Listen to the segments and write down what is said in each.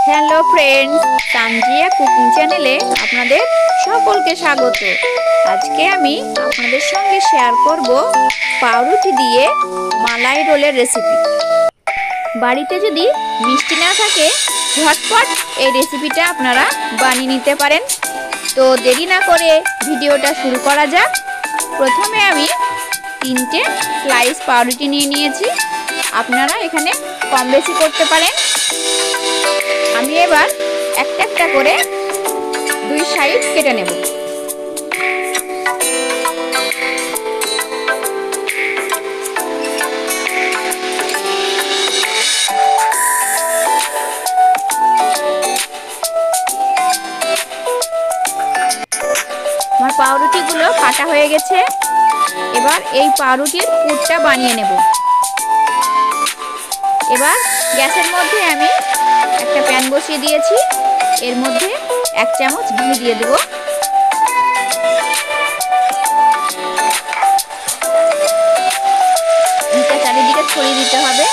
Hello friends, তানজিয়া cooking চ্যানেলে আপনাদের সকলকে স্বাগত। আজকে আমি আপনাদের সঙ্গে শেয়ার করব পাউরুটি দিয়ে মালাই রোলের রেসিপি। বাড়িতে যদি মিষ্টি না থাকে, ঝটপট এই রেসিপিটা আপনারা বানিয়ে নিতে পারেন। তো দেরি না করে ভিডিওটা শুরু করা যাক। প্রথমে আমি 3টে স্লাইস পাউরুটি নিয়ে নিয়েছি। আপনারা এখানে কম বেশি করতে পারেন। আমি এবার একটা একটা করে 2 সাইড কেটে নেব। আমার পাউরুটিগুলো কাটা হয়ে গেছে। এবার এই পাউরুটির পুরটা বানিয়ে নেব। এবার গ্যাসের মধ্যে আমি একটা প্যান বসিয়ে দিয়েছি। এর মধ্যে 1 চামচ ঘি দিয়ে দেব। ঘিটা চারিদিকে ছড়িয়ে দিতে হবে।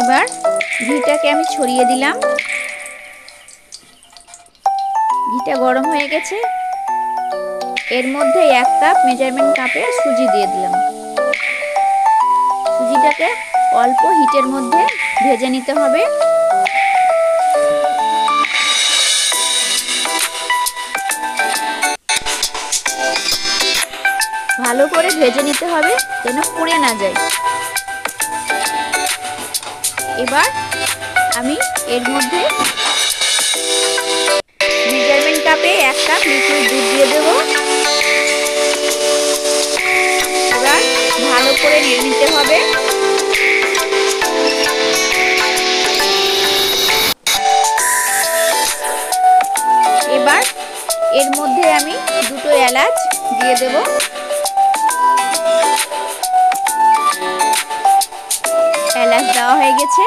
এবার ঘিটাকে আমি ছড়িয়ে দিলাম। ঘিটা গরম হয়ে গেছে। এর মধ্যে 1 কাপ মেজারমেন্ট কাপে সুজি দিয়ে দিলাম। সুজিটাকে অল্প হিটের মধ্যে ভেজে নিতে হবে। ভালো করে ভেজে নিতে হবে যেন পুড়ে না যায়। এবার আমি এর মধ্যে মেজারমেন্ট কাপে 1 কাপ লিকুইড দুধ দিয়ে দেব। এবার ভালো করে নেড়ে নিতে হবে। এবার এর মধ্যে আমি 2টো এলাচ দিয়ে দেব। এলাচ দেওয়া হয়ে গেছে।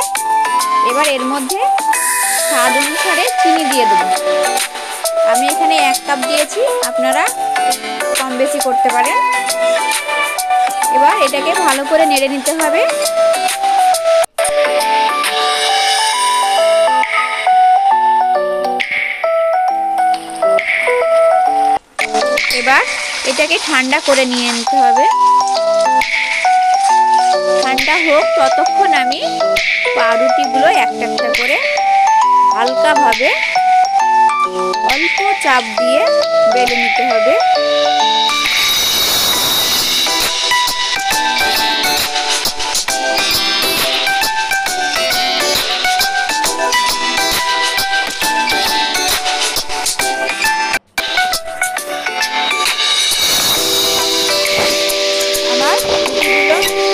এবার এর মধ্যে স্বাদ অনুসারে চিনি দিয়ে দেব। আমি এখানে 1 কাপ দিয়েছি, আপনারা কম বেশি করতে পারেন। এবার এটাকে ভালো করে নেড়ে নিতে হবে। এবার এটাকে ঠান্ডা করে নিয়ে নিতে হবে। ঠান্ডা হোক ততক্ষণ আমি পাউরুটিগুলো একটা একটা করে হালকাভাবে অল্প চাপ দিয়ে বেলে নিতে হবে।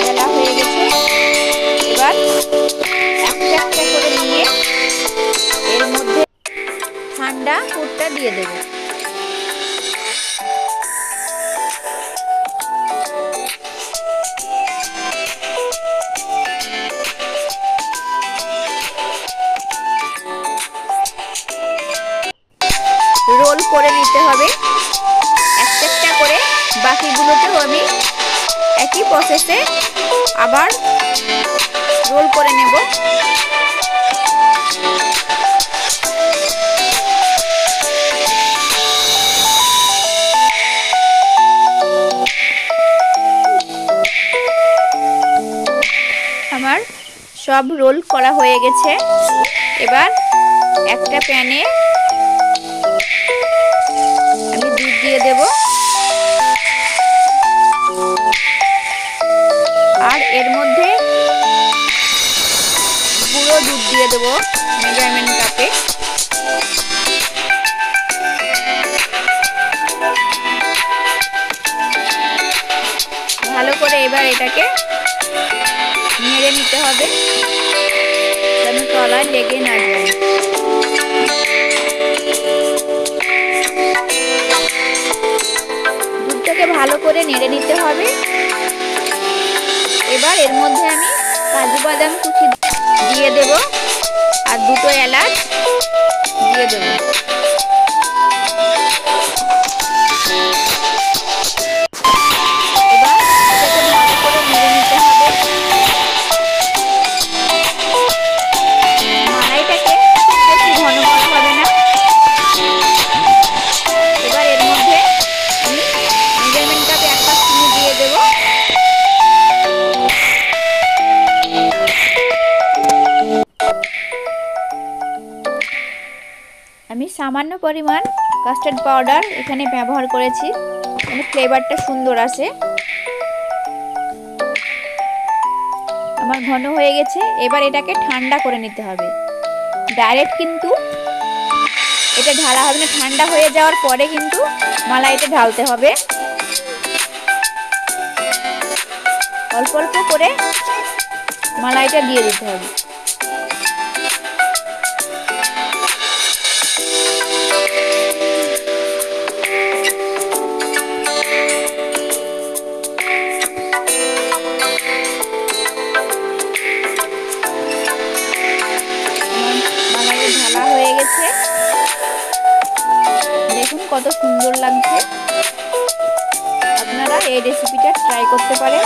বেলা হয়ে গেছে। এবার একটা একটা করে নিয়ে এর মধ্যে ঠান্ডা পুরটা দিয়ে দেব। রোল করে নিতে হবে একটা একটা করে। বাকিগুলোতেও আমি একই প্রসেসে আবার রোল করে নেব। আমার সব রোল করা হয়ে গেছে। এবার একটা প্যানে আমি দুধ দিয়ে দেব। আর এর মধ্যে গুঁড়ো দুধ দিয়ে দেব মেজারমেন্ট কাপে। ভালো করে এবার এটাকে নেড়ে নিতে হবে যেন তলায় লেগে না যায়। দুধটাকে ভালো করে নেড়ে নিতে হবে। এবার এর মধ্যে আমি কাজু বাদাম কুচি দিয়ে দেব আর 2টো এলাচ দিয়ে দেব। এবার এটাকে ভালো করে নেড়ে নিতে হবে। সামান্য পরিমাণ কাস্টার্ড পাউডার এখানে ব্যবহার করেছি, মানে ফ্লেভারটা সুন্দর আসে। আমার ঘন হয়ে গেছে, এবার এটাকে ঠান্ডা করে নিতে হবে। ডাইরেক্ট কিন্তু এটা ঢালা হবে না, ঠান্ডা হয়ে যাওয়ার পরে কিন্তু মালাইটা ঢালতে হবে। অল্প অল্প করে মালাইটা দিয়ে দিতে হবে। মালাইটা ঢালা হয়ে গেছে, দেখুন কত সুন্দর লাগছে। আপনারা এই রেসিপিটা ট্রাই করতে পারেন।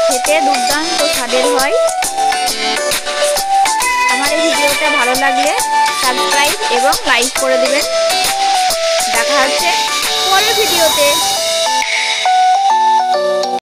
খেতে দুর্দান্ত স্বাদের হয়। আমার এই ভিডিওটা ভালো লাগলে সাবস্ক্রাইব এবং লাইক করে দিবেন। দেখা হচ্ছে পরের ভিডিওতে।